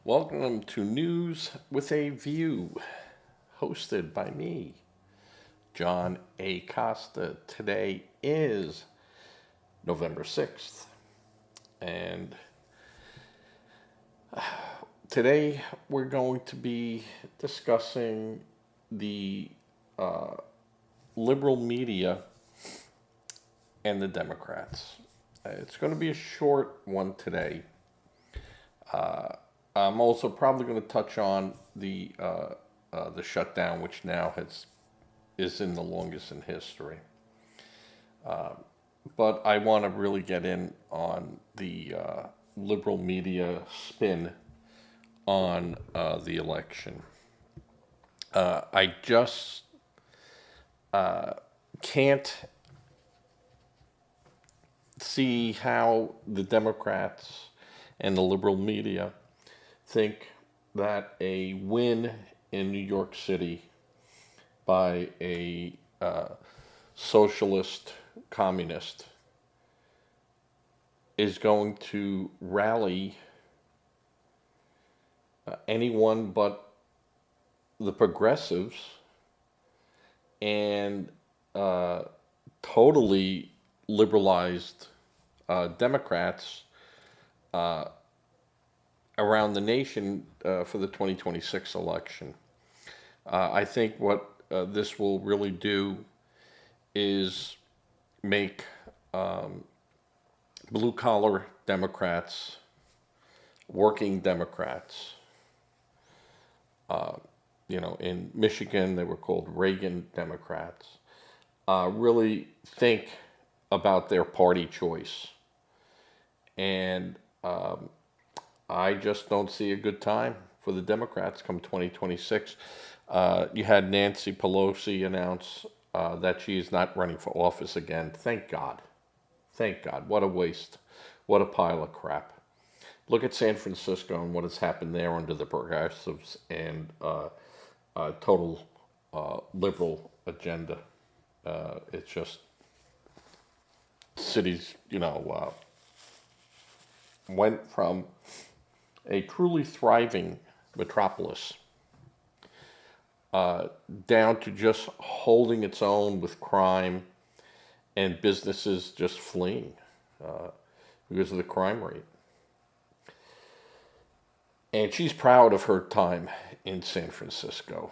Welcome to News with a View, hosted by me, John A. Costa. Today is November 6th, and today we're going to be discussing the uh, liberal media and the Democrats. It's going to be a short one today. I'm also probably going to touch on the shutdown, which now is in the longest in history. But I want to really get in on the liberal media spin on the election. I just can't see how the Democrats and the liberal media think that a win in New York City by a socialist communist is going to rally anyone but the progressives and uh, totally liberalized Democrats around the nation for the 2026 election. I think what this will really do is make blue collar Democrats, working Democrats, in Michigan they were called Reagan Democrats, really think about their party choice. And I just don't see a good time for the Democrats come 2026. You had Nancy Pelosi announce that she is not running for office again. Thank God. Thank God. What a waste. What a pile of crap. Look at San Francisco and what has happened there under the progressives and total liberal agenda. It's just cities, went from a truly thriving metropolis down to just holding its own with crime and businesses just fleeing because of the crime rate. And she's proud of her time in San Francisco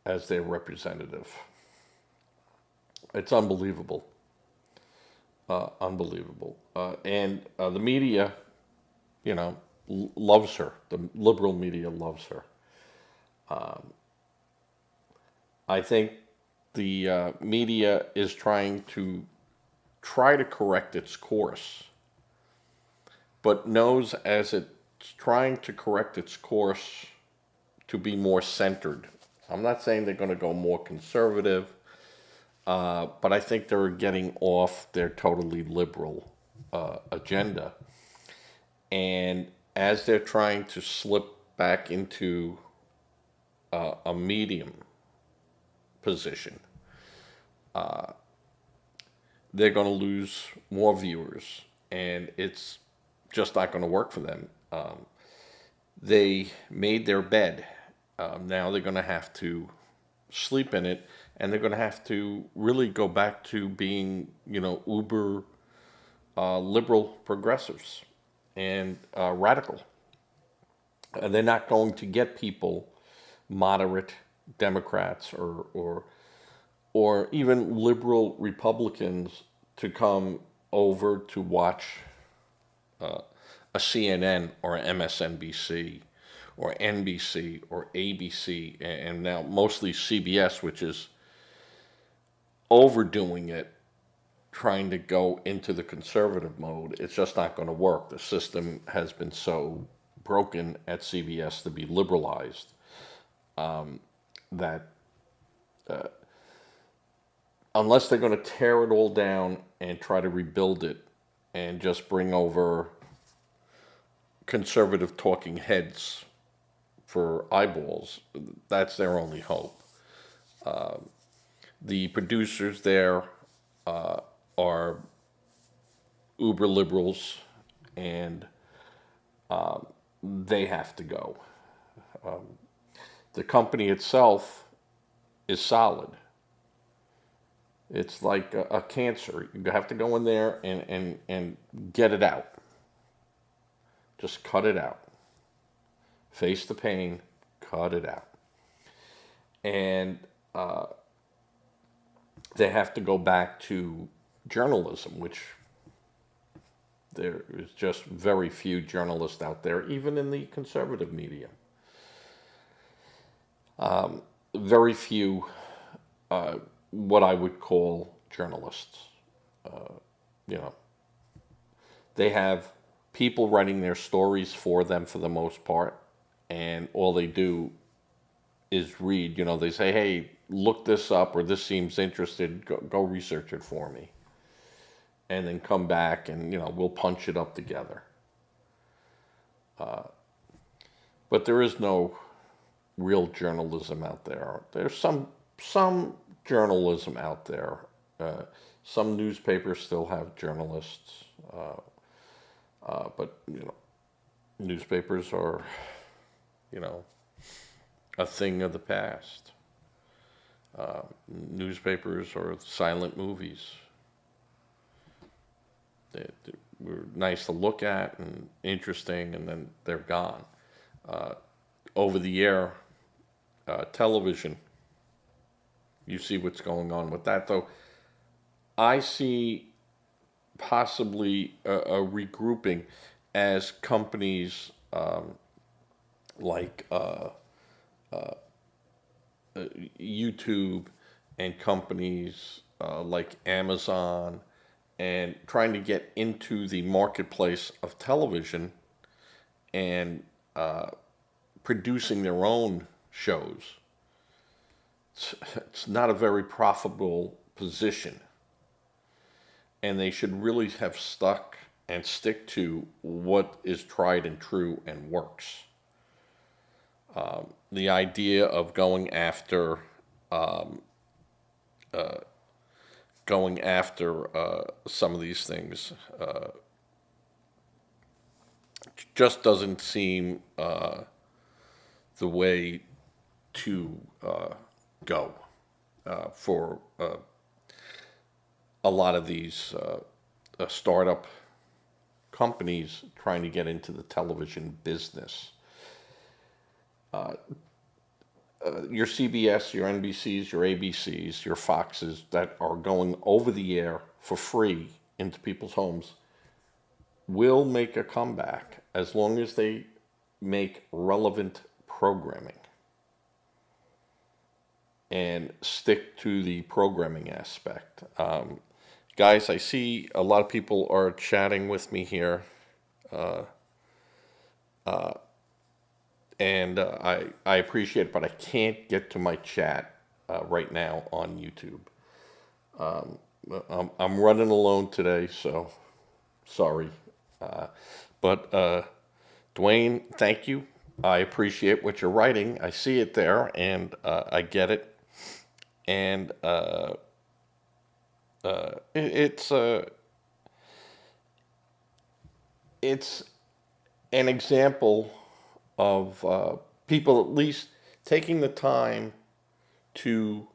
as their representative. It's unbelievable. Unbelievable. And the media, loves her. The liberal media loves her. I think the media is trying to correct its course, but knows as it's trying to correct its course to be more centered. I'm not saying they're going to go more conservative, but I think they're getting off their totally liberal agenda. And as they're trying to slip back into a medium position, they're going to lose more viewers, and it's just not going to work for them. They made their bed. Now they're going to have to sleep in it, and they're going to have to really go back to being, uber liberal progressives and radical. And they're not going to get people, moderate Democrats or even liberal Republicans, to come over to watch a CNN or MSNBC or NBC or ABC, and now mostly CBS, which is overdoing it, trying to go into the conservative mode. It's just not going to work. The system has been so broken at CBS to be liberalized that unless they're going to tear it all down and try to rebuild it and just bring over conservative talking heads for eyeballs, that's their only hope. The producers there are uber liberals, and they have to go. The company itself is solid. It's like a cancer. You have to go in there and get it out. Just cut it out. Face the pain, cut it out. And they have to go back to journalism, which there is just very few journalists out there, even in the conservative media. Very few what I would call journalists. You know, they have people writing their stories for them for the most part, and all they do is read. You know, they say, "Hey, look this up," or "This seems interested. Go research it for me," and then come back and we'll punch it up together. But there is no real journalism out there. There's some journalism out there. Some newspapers still have journalists, but newspapers are a thing of the past. Newspapers are silent movies. They were nice to look at and interesting, and then they're gone. Over the air television, you see what's going on with that. Though I see possibly a regrouping as companies like YouTube and companies like Amazon and trying to get into the marketplace of television and producing their own shows. It's not a very profitable position, and they should really have stuck and stick to what is tried and true and works. The idea of going after some of these things just doesn't seem the way to go for a lot of these startup companies trying to get into the television business. Your CBS, your NBCs, your ABCs, your Foxes that are going over the air for free into people's homes will make a comeback as long as they make relevant programming and stick to the programming aspect. Guys, I see a lot of people are chatting with me here. And I appreciate it, but I can't get to my chat right now on YouTube. I'm running alone today, so sorry. But Dwayne, thank you. I appreciate what you're writing. I see it there, and I get it. And it's an example of people at least taking the time to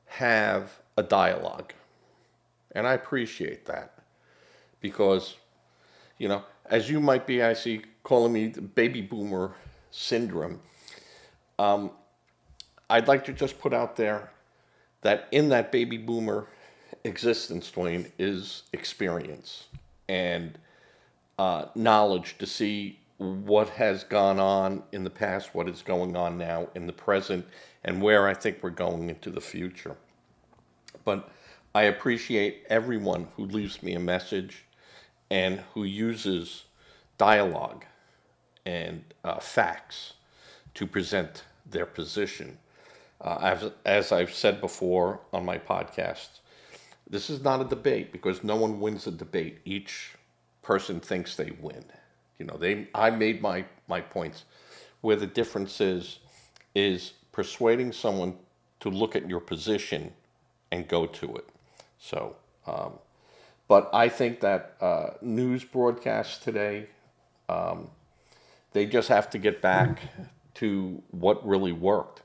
have a dialogue. And I appreciate that because, as you might be, I see, calling me the baby boomer syndrome. I'd like to just put out there that in that baby boomer existence, Dwayne, is experience and knowledge to see what has gone on in the past, what is going on now in the present, and where I think we're going into the future. But I appreciate everyone who leaves me a message and who uses dialogue and facts to present their position. As I've said before on my podcast, this is not a debate because no one wins a debate. Each person thinks they win. I made my points. Where the difference is persuading someone to look at your position and go to it. So, but I think that news broadcasts today, They just have to get back to what really worked.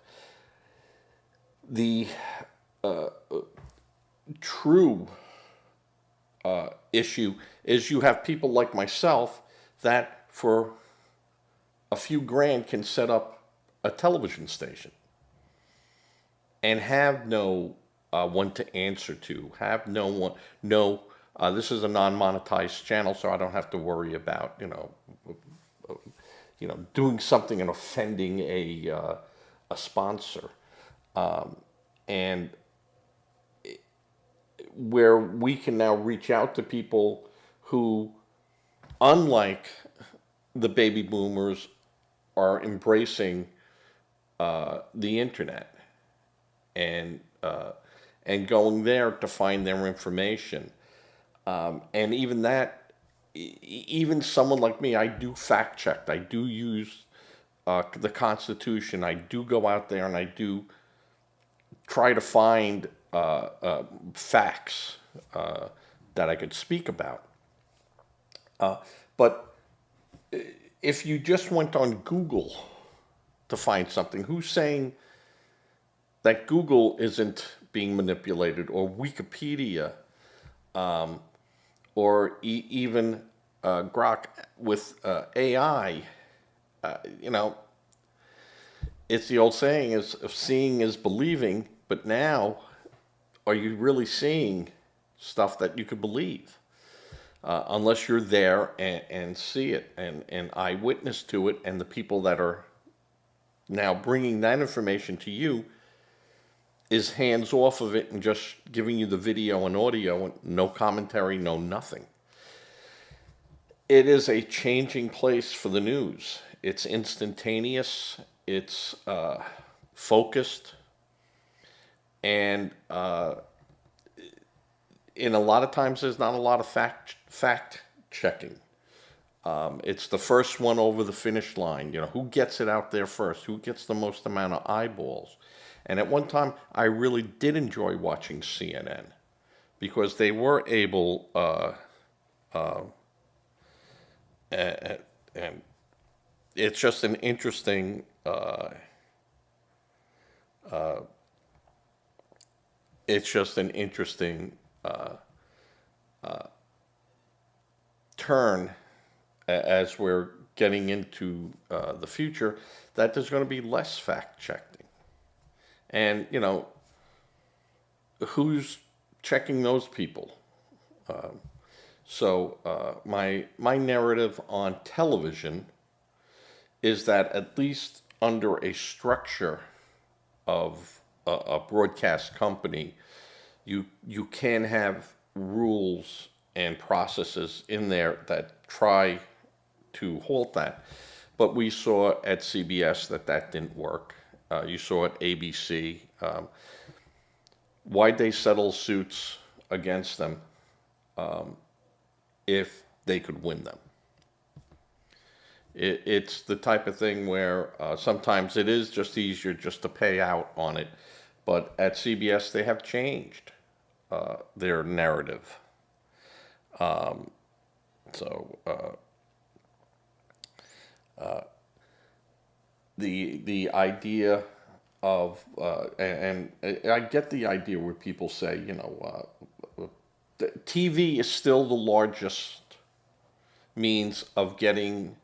The true issue is you have people like myself that for a few grand can set up a television station and have no one to answer to, have no one, no, this is a non-monetized channel, so I don't have to worry about, doing something and offending a sponsor. And where we can now reach out to people who, unlike the baby boomers, are embracing the internet and going there to find their information. And even that, even someone like me, I do fact check. I do use the Constitution. I do go out there and I do try to find facts that I could speak about. But if you just went on Google to find something, who's saying that Google isn't being manipulated, or Wikipedia, or even Grok with AI? It's the old saying is, if seeing is believing, but now, are you really seeing stuff that you could believe? Unless you're there and see it and eyewitness to it, and the people that are now bringing that information to you is hands off of it and just giving you the video and audio and no commentary, no nothing. It is a changing place for the news. It's instantaneous, it's focused, and in a lot of times there's not a lot of fact checking. It's the first one over the finish line. Who gets it out there first? Who gets the most amount of eyeballs? And at one time, I really did enjoy watching CNN because they were able, and it's just an interesting turn as we're getting into the future, that there's going to be less fact checking. And, who's checking those people? So my narrative on television is that at least under a structure of a broadcast company, you can have rules and processes in there that try to halt that. But we saw at CBS that didn't work. You saw at ABC. Why'd they settle suits against them if they could win them? It's the type of thing where sometimes it is just easier just to pay out on it. But at CBS, they have changed their narrative. The idea of, and I get the idea where people say, TV is still the largest means of getting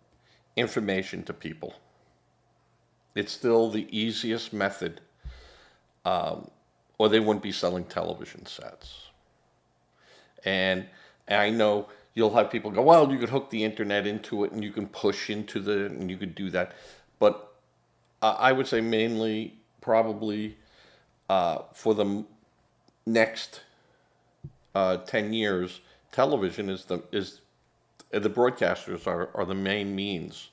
information to people. It's still the easiest method, or they wouldn't be selling television sets. And I know you'll have people go, well, you could hook the internet into it and you can push into and you could do that. But I would say mainly, probably for the next 10 years, television is the broadcasters are the main means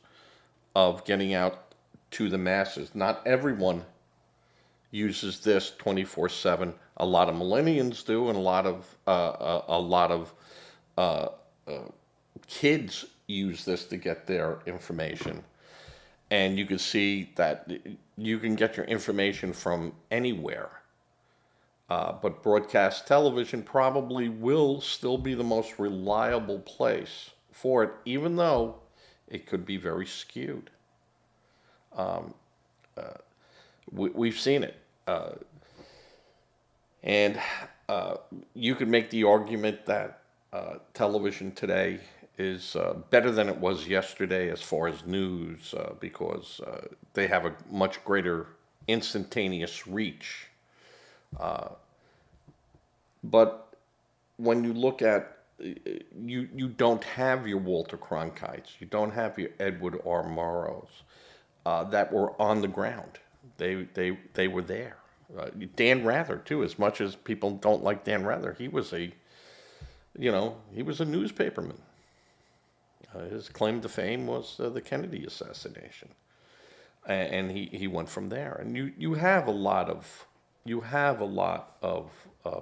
of getting out to the masses. Not everyone uses this 24/7. A lot of millennials do, and a lot of kids use this to get their information. And you can see that you can get your information from anywhere. But broadcast television probably will still be the most reliable place for it, even though it could be very skewed. We've seen it. And you could make the argument that television today is better than it was yesterday as far as news because they have a much greater instantaneous reach. But when you look at you don't have your Walter Cronkites, you don't have your Edward R. Murrows that were on the ground. They were there. Dan Rather too. As much as people don't like Dan Rather, he was a newspaperman. His claim to fame was the Kennedy assassination, and he went from there. And you have a lot of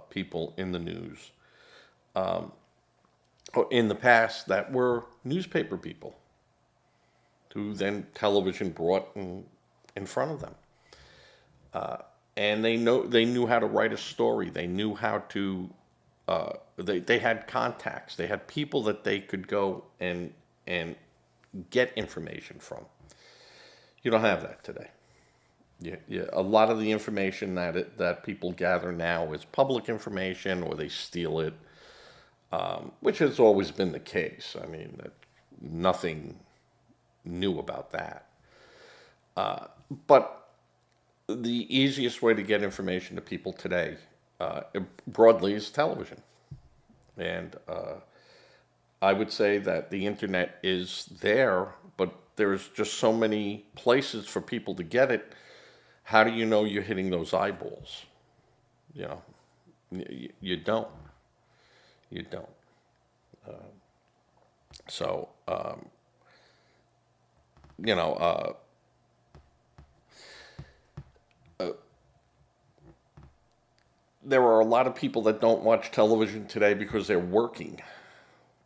people in the news in the past that were newspaper people who then television brought in front of them. And they knew how to write a story. They knew how to, they had contacts. They had people that they could go and get information from. You don't have that today. A lot of the information that people gather now is public information, or they steal it, which has always been the case. I mean, nothing new about that. But the easiest way to get information to people today, broadly, is television. And I would say that the internet is there, but there's just so many places for people to get it. How do you know you're hitting those eyeballs? You don't. You don't. So, there are a lot of people that don't watch television today because they're working.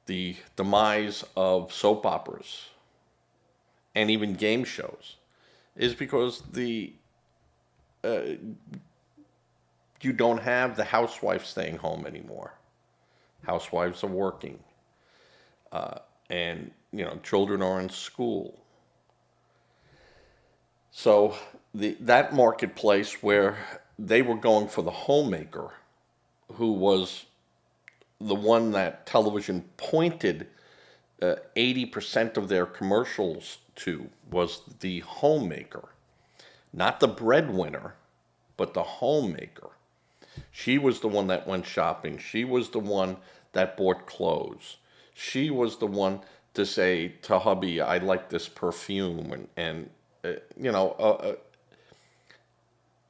The demise of soap operas and even game shows is because you don't have the housewife staying home anymore. Housewives are working, and children are in school. So that marketplace where they were going for the homemaker, who was the one that television pointed 80% of their commercials to, was the homemaker. Not the breadwinner, but the homemaker. She was the one that went shopping. She was the one that bought clothes. She was the one to say to hubby, I like this perfume.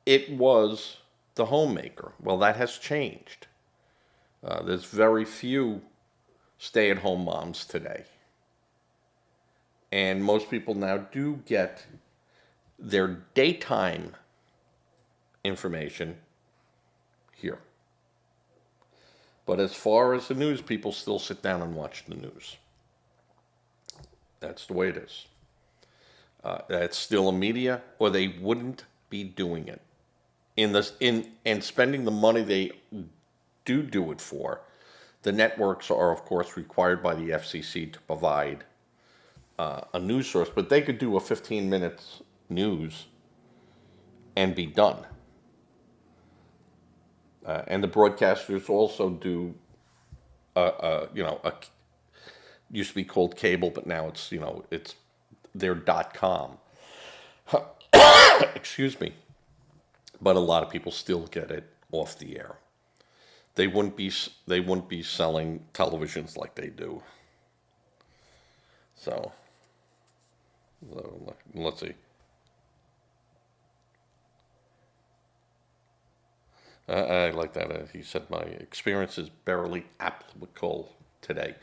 It was the homemaker. Well, that has changed. There's very few stay-at-home moms today. And most people now do get their daytime information here. But as far as the news, people still sit down and watch the news. That's the way it is. That's still a media, or they wouldn't be doing it. And spending the money they do it for. The networks are, of course, required by the FCC to provide a news source, but they could do a 15 minutes news and be done. And the broadcasters also do, used to be called cable, but now it's their .com. Excuse me. But a lot of people still get it off the air. They wouldn't be selling televisions like they do. So let's see. I like that. He said, my experience is barely applicable today.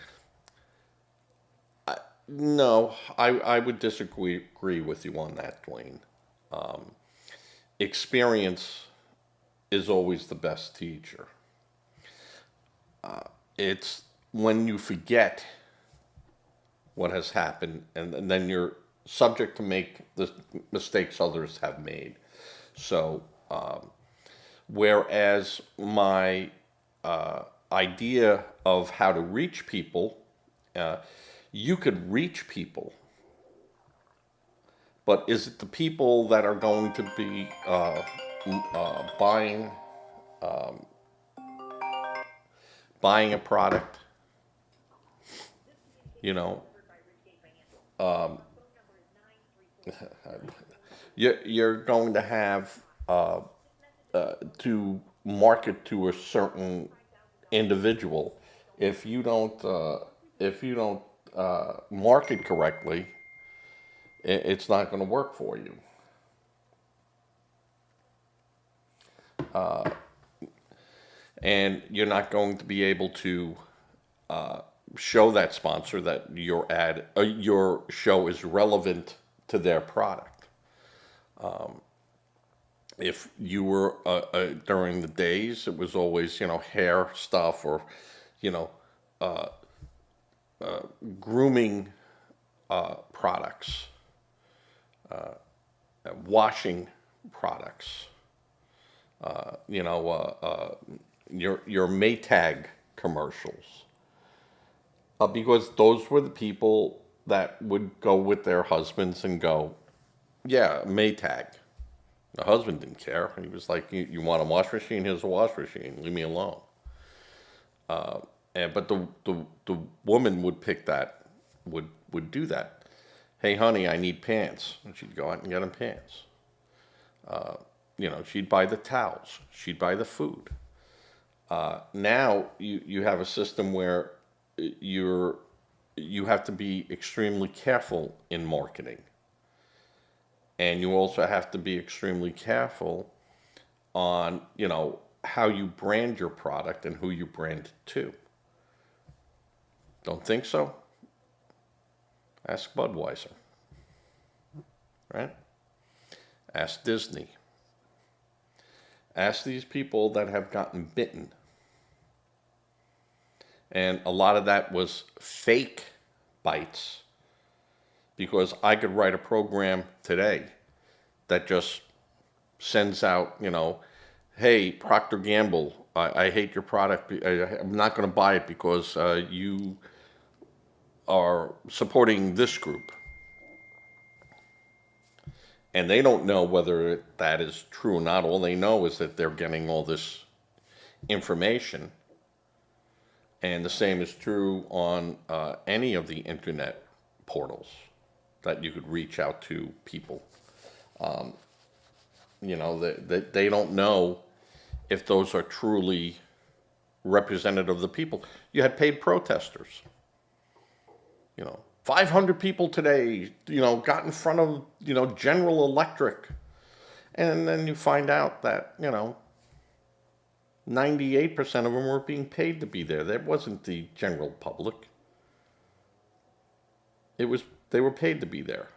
No, I would disagree with you on that, Dwayne. Experience is always the best teacher. It's when you forget what has happened, and then you're subject to make the mistakes others have made. So, whereas my idea of how to reach people, you could reach people But is it the people that are going to be buying buying a product? You know, you're going to have to market to a certain individual. If you don't market correctly, it's not going to work for you. And you're not going to be able to show that sponsor that your show is relevant to their product. If you were during the days, it was always hair stuff or you know grooming products, washing products, your Maytag commercials, because those were the people that would go with their husbands and go, yeah, Maytag. The husband didn't care. He was like, you want a wash machine? Here's a wash machine. Leave me alone. But the woman would pick that, would do that. Hey, honey, I need pants. And she'd go out and get him pants. She'd buy the towels. She'd buy the food. Now you have a system where you have to be extremely careful in marketing. And you also have to be extremely careful on, how you brand your product and who you brand it to. Don't think so? Ask Budweiser, right? Ask Disney. Ask these people that have gotten bitten. And a lot of that was fake bites, because I could write a program today that just sends out, hey, Procter Gamble, I hate your product. I'm not going to buy it because you are supporting this group. And they don't know whether that is true or not. All they know is that they're getting all this information. And the same is true on any of the internet portals that you could reach out to people. They don't know if those are truly representative of the people. You had paid protesters. 500 people today, got in front of, General Electric. And then you find out that, 98% of them were being paid to be there. That wasn't the general public. They were paid to be there.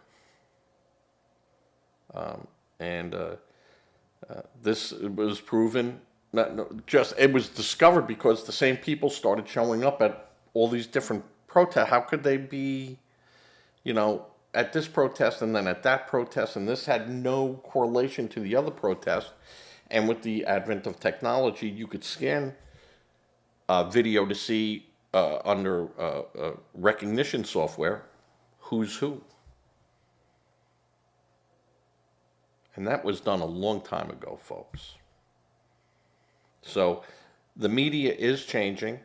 This was proven, it was discovered because the same people started showing up at all these different protests. How could they be, at this protest and then at that protest, and this had no correlation to the other protest. And with the advent of technology, you could scan video to see under recognition software who's who. And that was done a long time ago, folks. So the media is changing.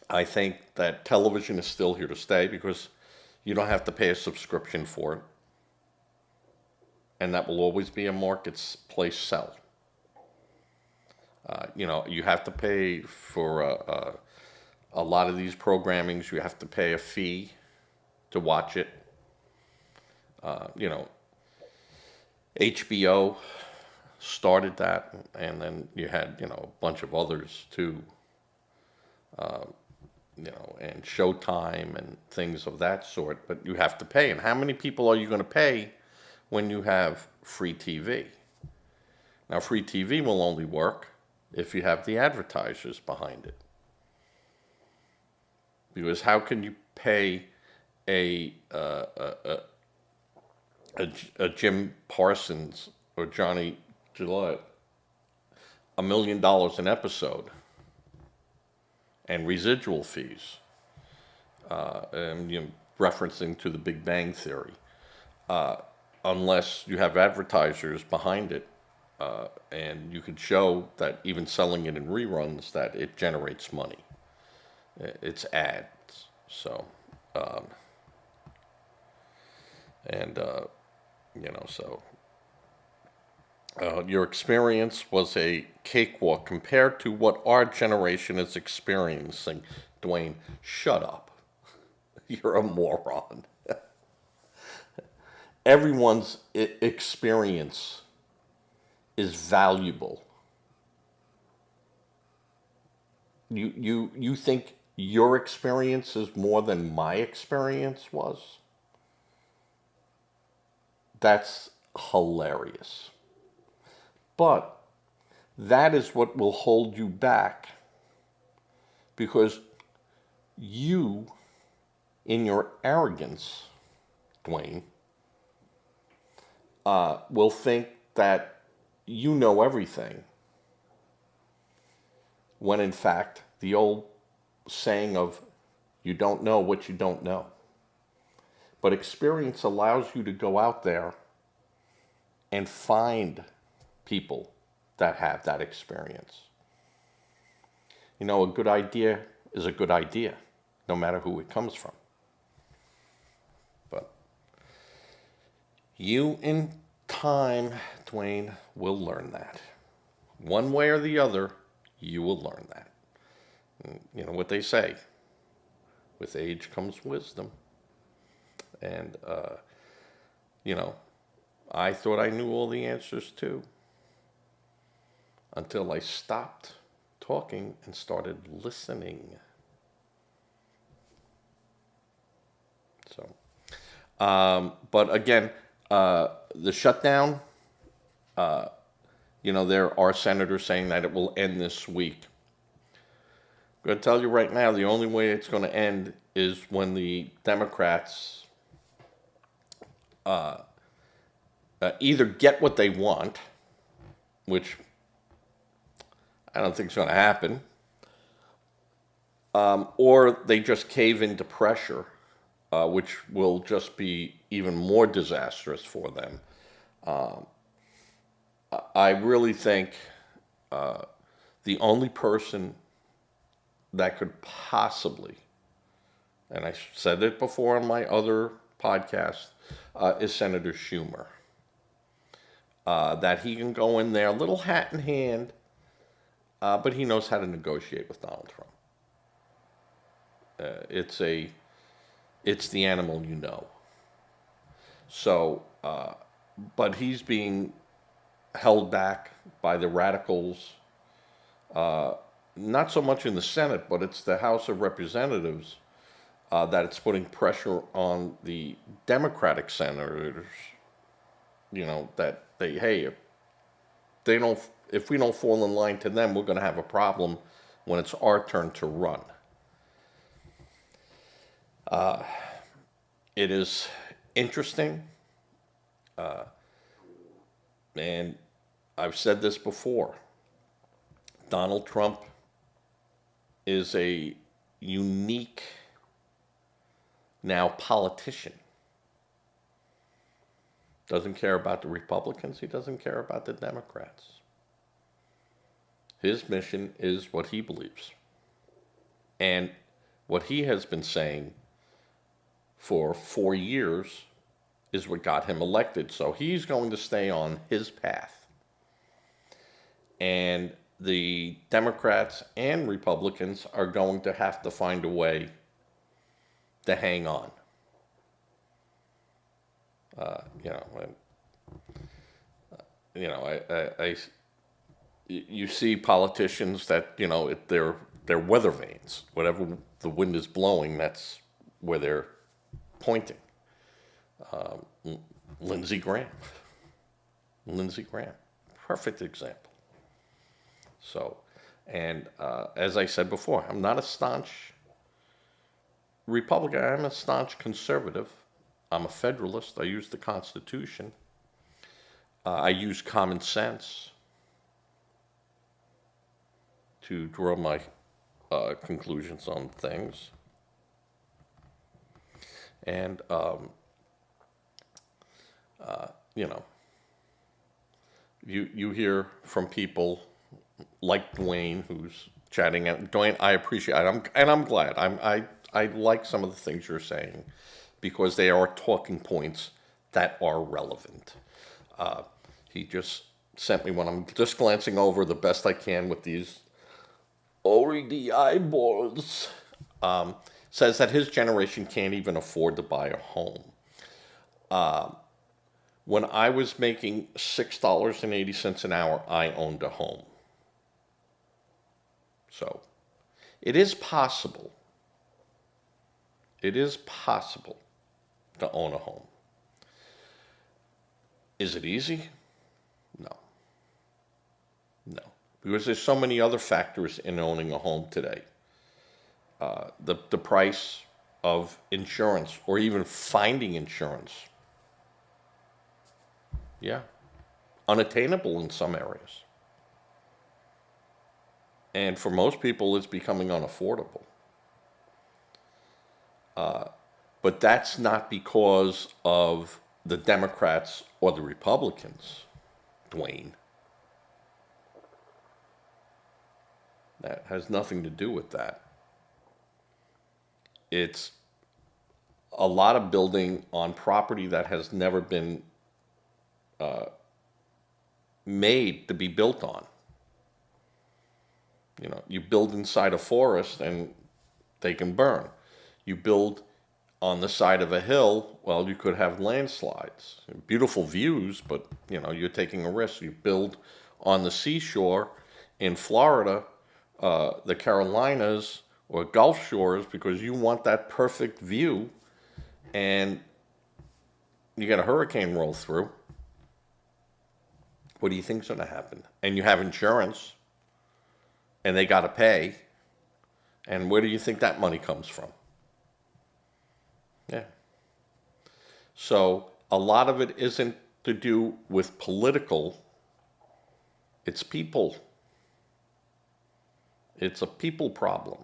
I think that television is still here to stay because you don't have to pay a subscription for it. And that will always be a marketplace sell. You have to pay for a lot of these programmings. You have to pay a fee to watch it. HBO started that, and then you had a bunch of others too. And Showtime and things of that sort. But you have to pay. And how many people are you going to pay when you have free TV? Now, free TV will only work if you have the advertisers behind it. Because how can you pay a Jim Parsons or Johnny Gillette $1 million an episode and residual fees? And referencing to the Big Bang Theory. unless you have advertisers behind it, and you can show that even selling it in reruns, that it generates money. It's ads. So, um, and so your experience was a cakewalk compared to what our generation is experiencing. Dwayne, shut up. You're a moron. Everyone's experience is valuable. You think your experience is more than my experience was? That's hilarious. But that is what will hold you back, because you, in your arrogance, Dwayne, will think that you know everything, when in fact the old saying of you don't know what you don't know. But experience allows you to go out there and find people that have that experience. You know, a good idea is a good idea, no matter who it comes from. But you, in time, Dwayne, will learn that. One way or the other, you will learn that. And you know what they say, with age comes wisdom. And, I thought I knew all the answers too, until I stopped talking and started listening. So, but again, the shutdown, there are senators saying that it will end this week. I'm going to tell you right now, the only way it's going to end is when the Democrats either get what they want, which I don't think is going to happen, or they just cave into pressure, which will just be even more disastrous for them. I really think the only person that could possibly, and I said it before on my other podcast, is Senator Schumer. That he can go in there, a little hat in hand, but he knows how to negotiate with Donald Trump. It's the animal you know. So, but he's being held back by the radicals, not so much in the Senate, but it's the House of Representatives that it's putting pressure on the Democratic senators. That if we don't fall in line to them, we're going to have a problem when it's our turn to run. It is interesting, and I've said this before. Donald Trump is a unique now politician. Doesn't care about the Republicans. He doesn't care about the Democrats. His mission is what he believes. And what he has been saying for 4 years is what got him elected. So he's going to stay on his path. And the Democrats and Republicans are going to have to find a way to hang on. You see politicians that, they're weather vanes. Whatever the wind is blowing, that's where they're pointing. Lindsey Graham, perfect example. So, and as I said before, I'm not a staunch Republican. I'm a staunch conservative. I'm a Federalist. I use the Constitution. I use common sense to draw my conclusions on things. And You know, you hear from people like Dwayne, who's chatting. And Dwayne, I appreciate it. I'm glad. I like some of the things you're saying because they are talking points that are relevant. Uh, he just sent me one. I'm just glancing over the best I can with these OED eyeballs. Says that his generation can't even afford to buy a home. When I was making $6.80 an hour, I owned a home. So it is possible. It is possible to own a home. Is it easy? No. No. Because there's so many other factors in owning a home today. The price of insurance or even finding insurance. Yeah. Unattainable in some areas. And for most people, it's becoming unaffordable. But that's not because of the Democrats or the Republicans, Dwayne. That has nothing to do with that. It's a lot of building on property that has never been made to be built on. You know, you build inside a forest and they can burn. You build on the side of a hill, well, you could have landslides. Beautiful views, but, you know, you're taking a risk. You build on the seashore in Florida, the Carolinas, or Gulf Shores because you want that perfect view, and you get a hurricane roll through. What do you think's going to happen? And you have insurance, and they got to pay. And where do you think that money comes from? Yeah. So a lot of it isn't to do with political, it's people. It's a people problem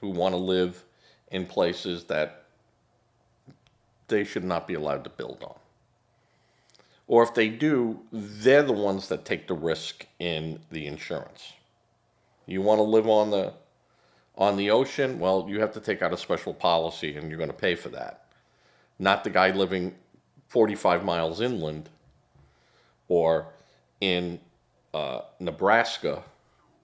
who want to live in places that they should not be allowed to build on. Or if they do, they're the ones that take the risk in the insurance. You want to live on the ocean? Well, you have to take out a special policy and you're going to pay for that. Not the guy living 45 miles inland or in Nebraska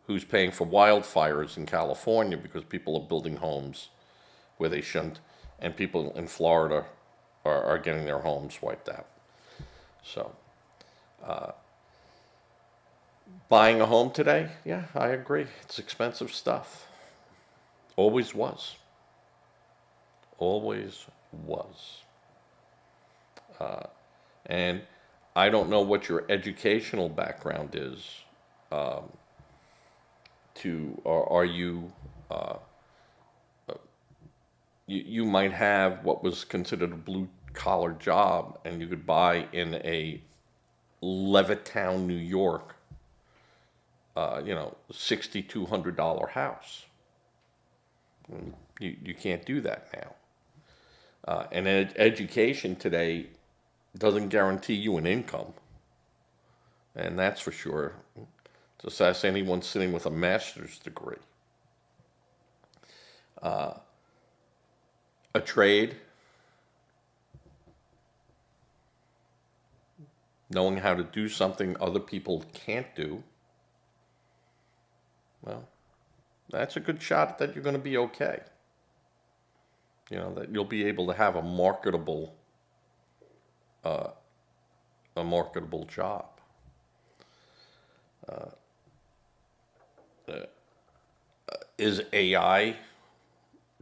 who's paying for wildfires in California because people are building homes where they shouldn't, and people in Florida are getting their homes wiped out. So, buying a home today, yeah, I agree. It's expensive stuff. Always was. Always was. And I don't know what your educational background is. Are you, you might have what was considered a blue collar job, and you could buy in a Levittown, New York, $6,200 house. You can't do that now. And education today doesn't guarantee you an income. And that's for sure. Just ask anyone sitting with a master's degree. A trade, knowing how to do something other people can't do, well, that's a good shot that you're going to be okay. You know, that you'll be able to have a marketable job. Is AI,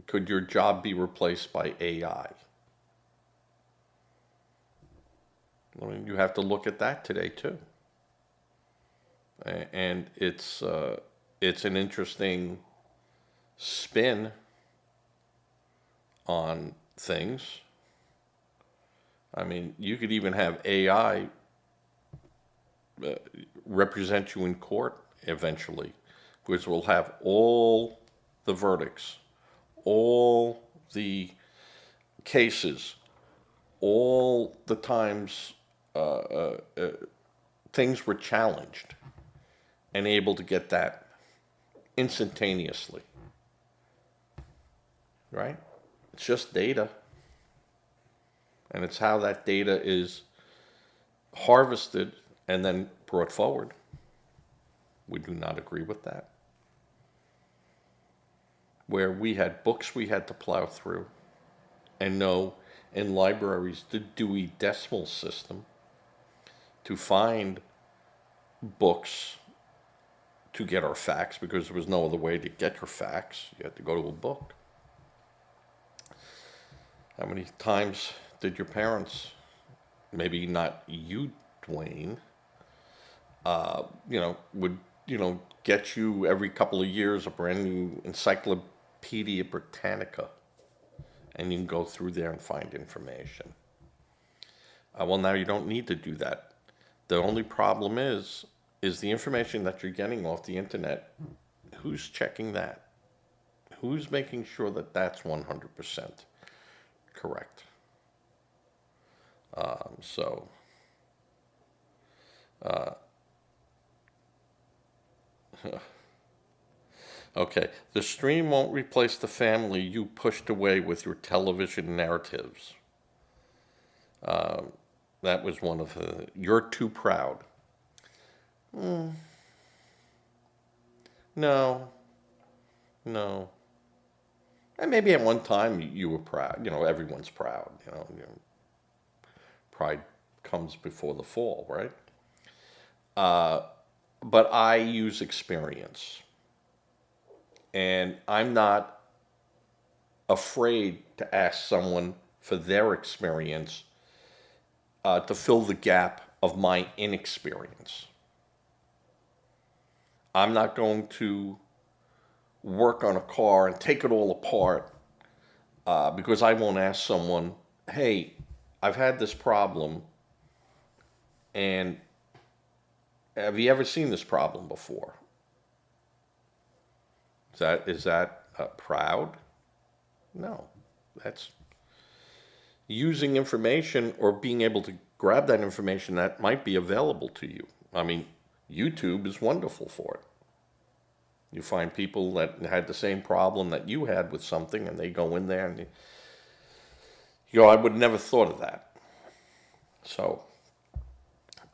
could your job be replaced by AI? I mean, you have to look at that today too. And it's an interesting spin on things. I mean, you could even have AI represent you in court eventually, which will have all the verdicts, all the cases, all the times things were challenged and able to get that instantaneously, right? It's just data, and it's how that data is harvested and then brought forward. We do not agree with that. Where we had books we had to plow through, and know in libraries the Dewey Decimal System to find books to get our facts, because there was no other way to get your facts. You had to go to a book. How many times did your parents, maybe not you, Dwayne, would, get you every couple of years a brand new Encyclopedia Britannica, and you can go through there and find information. Well, now you don't need to do that. The only problem is the information that you're getting off the internet, who's checking that? Who's making sure that that's 100% correct? Okay, the stream won't replace the family you pushed away with your television narratives. That was one of the, you're too proud. No, no. And maybe at one time you were proud. Everyone's proud. Pride comes before the fall, right? But I use experience. And I'm not afraid to ask someone for their experience to fill the gap of my inexperience. I'm not going to work on a car and take it all apart because I won't ask someone, hey, I've had this problem, and have you ever seen this problem before? Is that proud? No, that's using information or being able to grab that information that might be available to you. I mean, YouTube is wonderful for it. You find people that had the same problem that you had with something, and they go in there and you go, I would never thought of that. So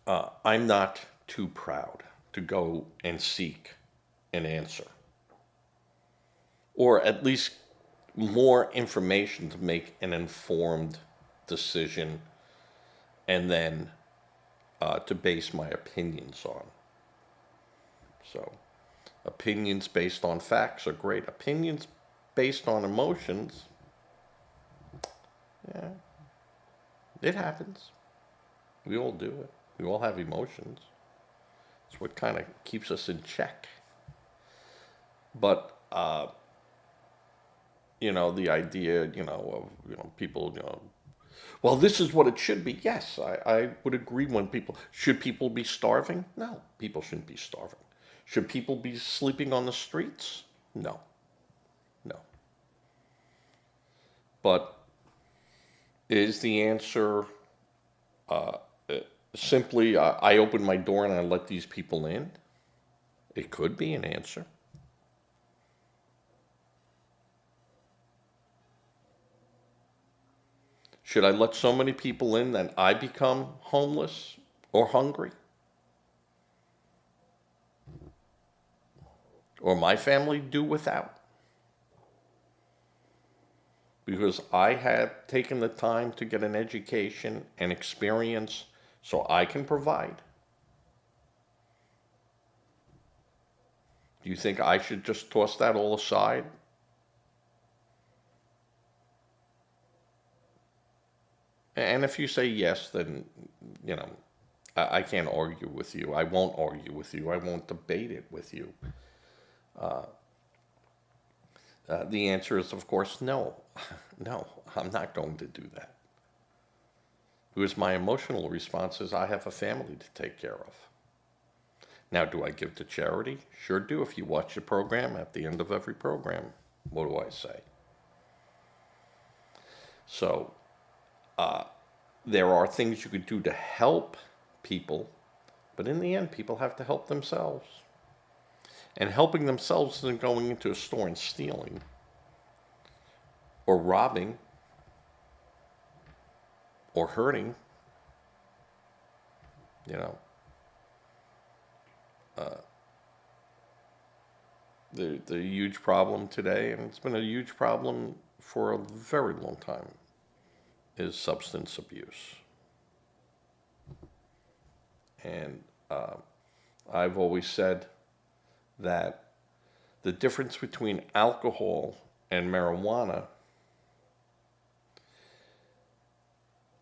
I'm not too proud to go and seek an answer, or at least more information to make an informed decision, and then to base my opinions on. So opinions based on facts are great. Opinions based on emotions, yeah, it happens. We all do it. We all have emotions. It's what kind of keeps us in check. But the idea, of, people, well, this is what it should be. Yes, I would agree when should people be starving? No, people shouldn't be starving. Should people be sleeping on the streets? No, no. But is the answer simply, I open my door and I let these people in? It could be an answer. Should I let so many people in that I become homeless or hungry? Or my family do without? Because I have taken the time to get an education and experience so I can provide. Do you think I should just toss that all aside? And if you say yes, then, I can't argue with you. I won't argue with you. I won't debate it with you. The answer is, of course, no. No, I'm not going to do that. Because my emotional response is I have a family to take care of. Now, do I give to charity? Sure do. If you watch the program, at the end of every program, what do I say? So, there are things you could do to help people, but in the end, people have to help themselves. And helping themselves isn't going into a store and stealing or robbing or hurting. You know, the huge problem today, and it's been a huge problem for a very long time, is substance abuse. And I've always said that the difference between alcohol and marijuana,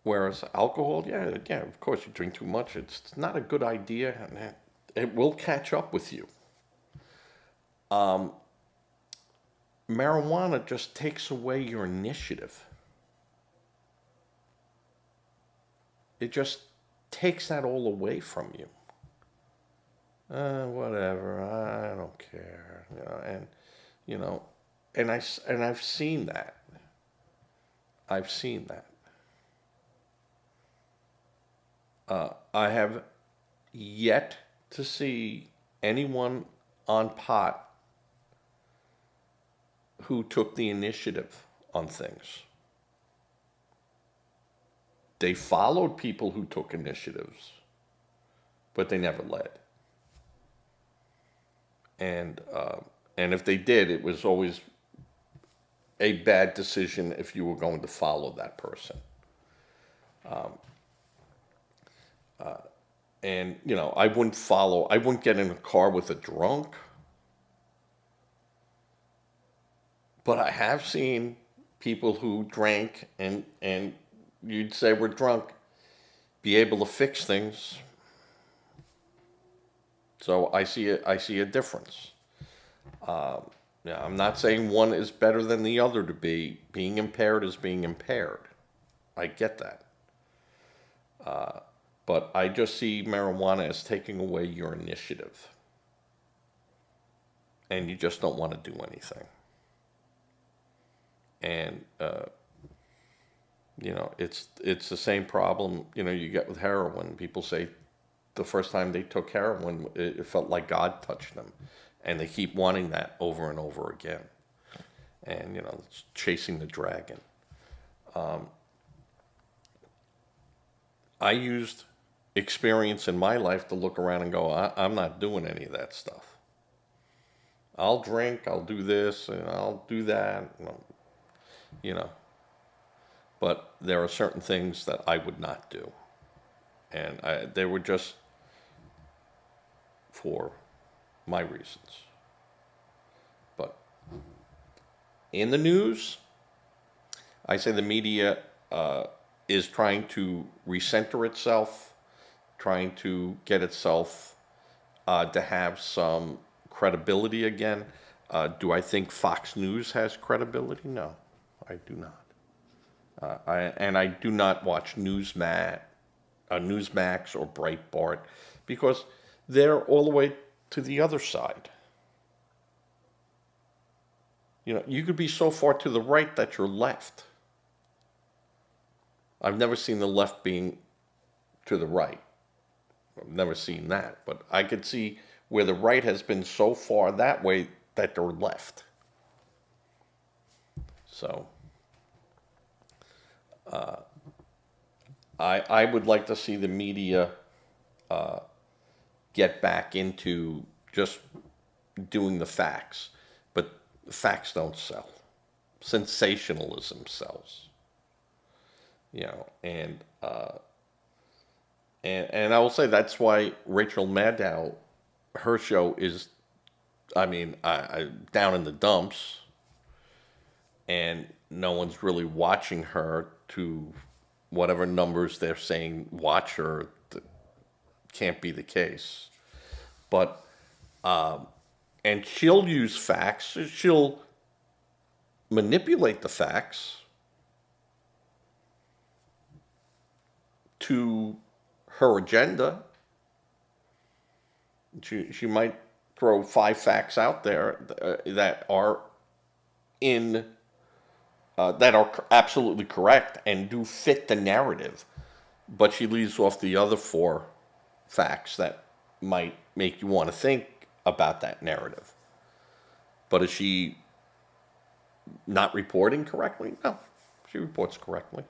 whereas alcohol, yeah, of course, you drink too much, it's not a good idea, and it will catch up with you. Marijuana just takes away your initiative. It just takes that all away from you. Whatever, I don't care, you know, and I've seen that. I've seen that. I have yet to see anyone on pot who took the initiative on things. They followed people who took initiatives, but they never led. And if they did, it was always a bad decision if you were going to follow that person. And I wouldn't get in a car with a drunk, but I have seen people who drank and you'd say we're drunk, be able to fix things. So I see a difference. I'm not saying one is better than the other to be. Being impaired is being impaired. I get that. But I just see marijuana as taking away your initiative. And you just don't want to do anything. And, it's the same problem, you get with heroin. People say the first time they took heroin, it felt like God touched them. And they keep wanting that over and over again. And, it's chasing the dragon. I used experience in my life to look around and go, I'm not doing any of that stuff. I'll drink, I'll do this, and I'll do that, But there are certain things that I would not do. And they were just for my reasons. But in the news, I say the media is trying to recenter itself, trying to get itself to have some credibility again. Do I think Fox News has credibility? No, I do not. I do not watch Newsmax or Breitbart because they're all the way to the other side. You could be so far to the right that you're left. I've never seen the left being to the right. I've never seen that. But I could see where the right has been so far that way that they're left. So I would like to see the media get back into just doing the facts. But facts don't sell. Sensationalism sells. And I will say that's why Rachel Maddow, her show is, down in the dumps, and no one's really watching her to whatever numbers they're saying watch her. That can't be the case. But, and she'll use facts, she'll manipulate the facts to her agenda. She might throw 5 facts out there that are absolutely correct and do fit the narrative. but she leaves off the other four facts that might make you want to think about that narrative. But is she not reporting correctly? No, she reports correctly.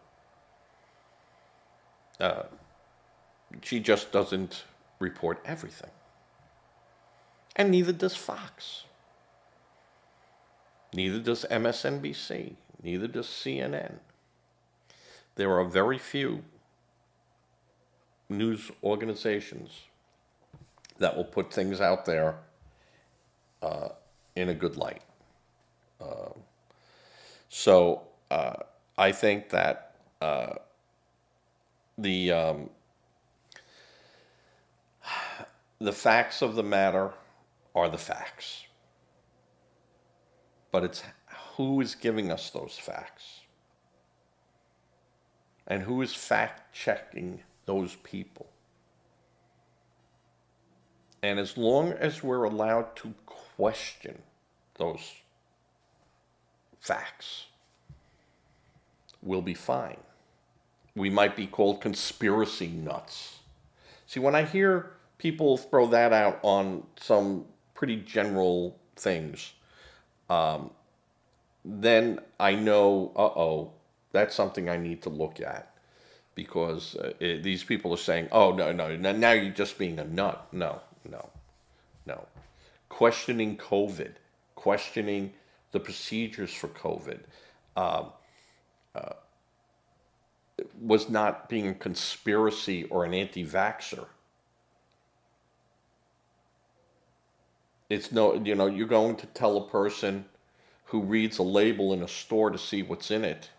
She just doesn't report everything. And neither does Fox. Neither does MSNBC. Neither does CNN. There are very few news organizations that will put things out there in a good light. So I think that the facts of the matter are the facts, but it's who is giving us those facts and who is fact checking those people. And as long as we're allowed to question those facts, we'll be fine. We might be called conspiracy nuts. See, when I hear people throw that out on some pretty general things, then I know, that's something I need to look at. Because these people are saying, oh, no, now you're just being a nut. No. Questioning COVID, questioning the procedures for COVID, was not being a conspiracy or an anti-vaxxer. It's you're going to tell a person who reads a label in a store to see what's in it,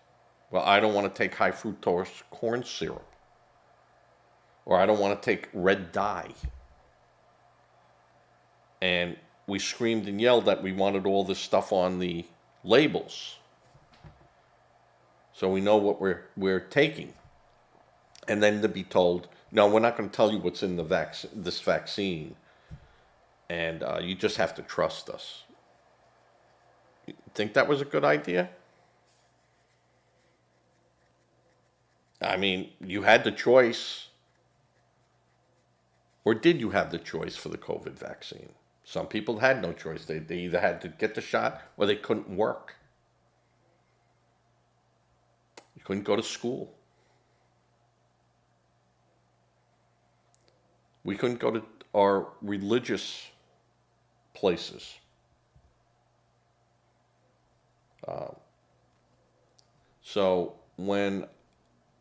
well, I don't want to take high fructose corn syrup, or I don't want to take red dye. And we screamed and yelled that we wanted all this stuff on the labels, so we know what we're taking. And then to be told, no, we're not going to tell you what's in this vaccine, and you just have to trust us. You think that was a good idea? I mean, you had the choice. Or did you have the choice for the COVID vaccine? Some people had no choice. They either had to get the shot or they couldn't work. You couldn't go to school. We couldn't go to our religious places. So when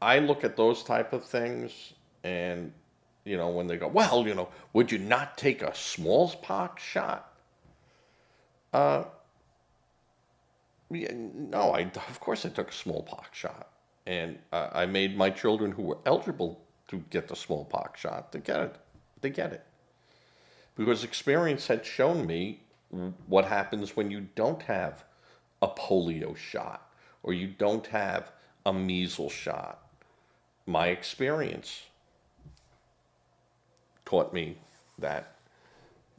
I look at those type of things, and when they go, well, would you not take a smallpox shot? Yeah, no, of course I took a smallpox shot, and I made my children who were eligible to get the smallpox shot to get it. They get it because experience had shown me what happens when you don't have a polio shot or you don't have a measles shot. My experience taught me that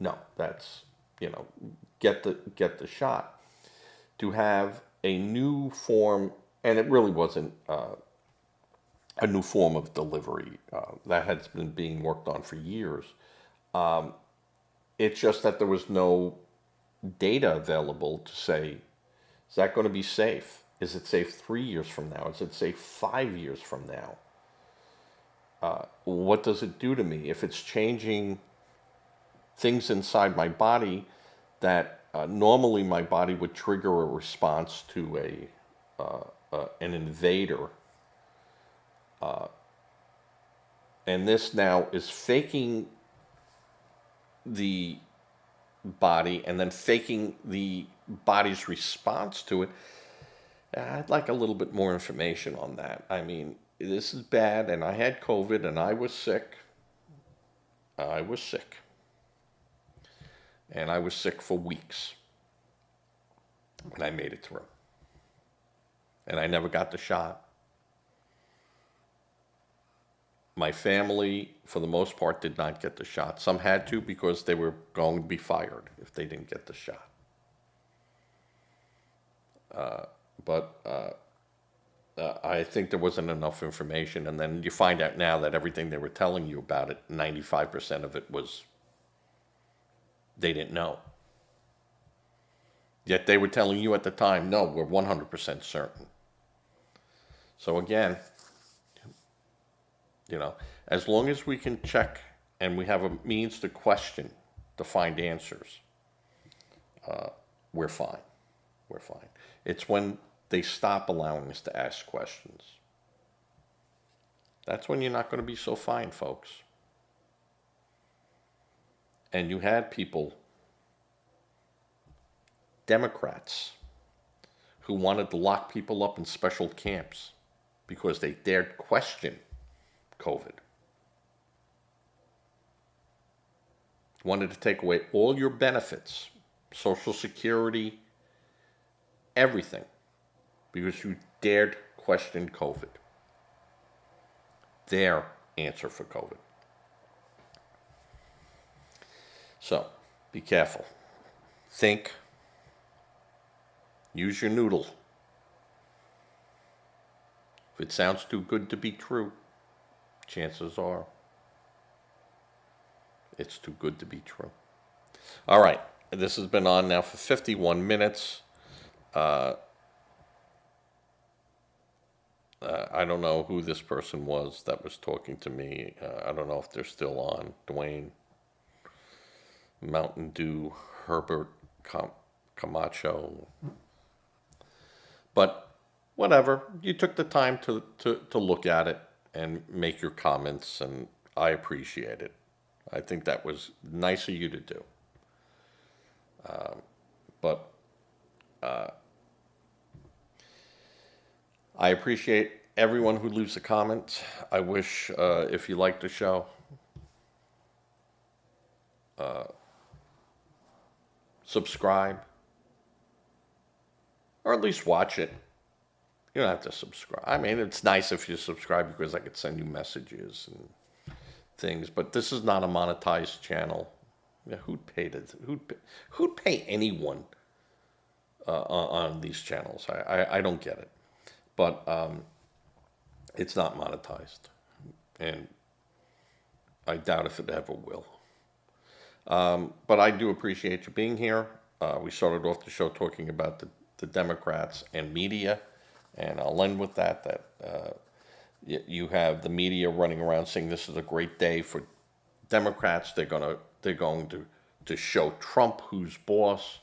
no, that's get the shot. To have a new form, and it really wasn't a new form of delivery that has been being worked on for years. It's just that there was no data available to say, is that going to be safe? Is it safe 3 years from now? Is it safe 5 years from now? What does it do to me? If it's changing things inside my body that normally my body would trigger a response to an invader, and this now is faking the body and then faking the body's response to it. I'd like a little bit more information on that. I mean, this is bad, and I had COVID, and I was sick. And I was sick for weeks. And I made it through. And I never got the shot. My family, for the most part, did not get the shot. Some had to because they were going to be fired if they didn't get the shot. But I think there wasn't enough information, and then you find out now that everything they were telling you about it, 95% of it was they didn't know. Yet they were telling you at the time, no, we're 100% certain. So again, as long as we can check and we have a means to question, to find answers, we're fine. We're fine. It's when they stop allowing us to ask questions. That's when you're not going to be so fine, folks. And you had people, Democrats, who wanted to lock people up in special camps because they dared question COVID. Wanted to take away all your benefits, Social Security, everything, because you dared question COVID. Their answer for COVID. So, be careful. Think. Use your noodle. If it sounds too good to be true, chances are it's too good to be true. All right, this has been on now for 51 minutes. I don't know who this person was that was talking to me. I don't know if they're still on. Dwayne, Mountain Dew, Herbert Camacho. But whatever, you took the time to look at it and make your comments, and I appreciate it. I think that was nice of you to do. But I appreciate everyone who leaves a comment. I wish, if you like the show, subscribe, or at least watch it. You don't have to subscribe. I mean, it's nice if you subscribe because I could send you messages and things, but this is not a monetized channel. Yeah, who'd pay anyone on these channels? I don't get it. But it's not monetized, and I doubt if it ever will. But I do appreciate you being here. We started off the show talking about the Democrats and media, and I'll end with that you have the media running around saying this is a great day for Democrats. They're going to show Trump who's boss.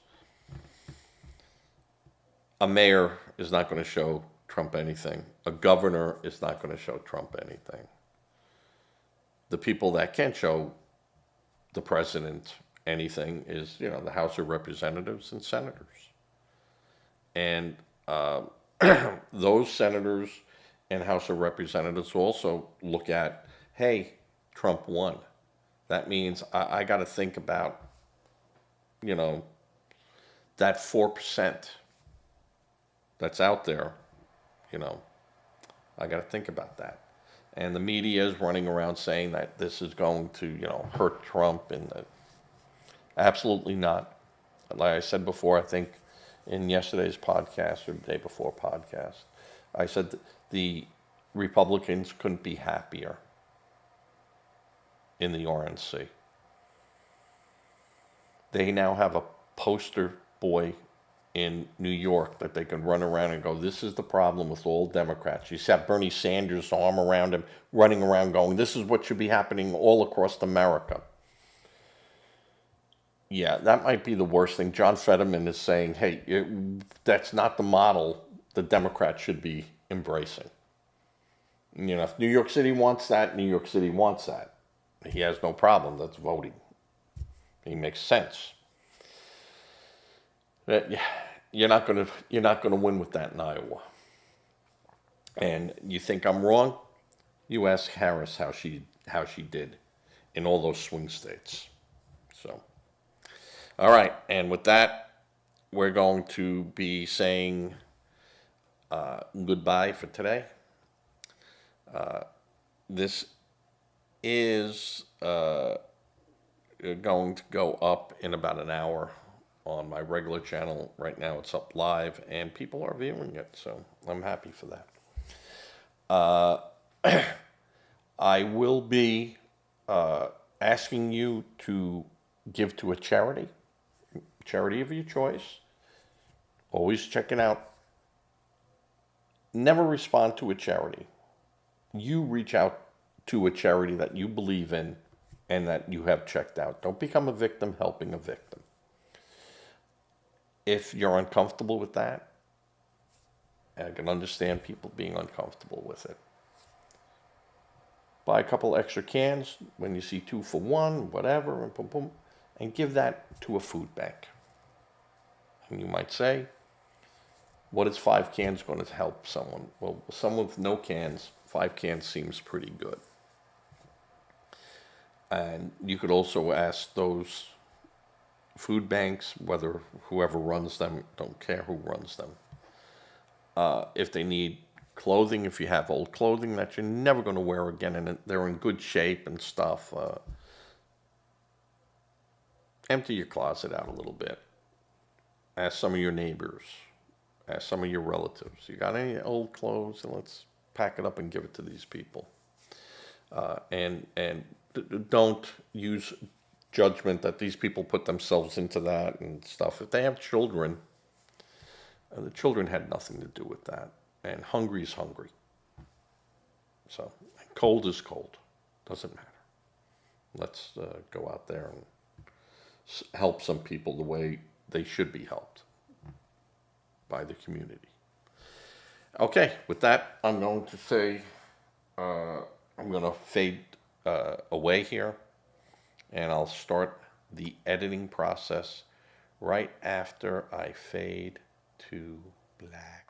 A mayor is not going to show Trump anything. A governor is not going to show Trump anything. The people that can show the president anything is, the House of Representatives and senators. And those senators and House of Representatives also look at, hey, Trump won. That means I got to think about, that 4% that's out there, I got to think about that. And the media is running around saying that this is going to, hurt Trump, and absolutely not. Like I said before, I think in yesterday's podcast or the day before podcast, I said the Republicans couldn't be happier in the RNC. They now have a poster boy in New York that they can run around and go, this is the problem with all Democrats. You have Bernie Sanders' arm around him, running around going, this is what should be happening all across America. Yeah, that might be the worst thing. John Fetterman is saying, hey, that's not the model the Democrats should be embracing. If New York City wants that, New York City wants that. He has no problem. That's voting. He makes sense. You're not going to win with that in Iowa. And you think I'm wrong? You ask Harris how she did in all those swing states. So, all right. And with that, we're going to be saying goodbye for today. This is going to go up in about an hour on my regular channel. Right now it's up live and people are viewing it, so I'm happy for that. I will be asking you to give to a charity of your choice. Always check it out. Never respond to a charity. You reach out to a charity that you believe in and that you have checked out. Don't become a victim helping a victim. If you're uncomfortable with that, and I can understand people being uncomfortable with it, buy a couple extra cans when you see 2 for 1, whatever, and boom, boom, and give that to a food bank. And you might say, what is 5 cans going to help someone? Well, someone with no cans, 5 cans seems pretty good. And you could also ask those food banks, whether whoever runs them, don't care who runs them, if they need clothing, if you have old clothing that you're never going to wear again and they're in good shape and stuff, empty your closet out a little bit. Ask some of your neighbors, ask some of your relatives, you got any old clothes, and let's pack it up and give it to these people. And don't use judgment that these people put themselves into that and stuff. If they have children, the children had nothing to do with that. And hungry is hungry. So cold is cold. Doesn't matter. Let's go out there and help some people the way they should be helped by the community. Okay, with that, I'm going to say, I'm going to fade away here, and I'll start the editing process right after I fade to black.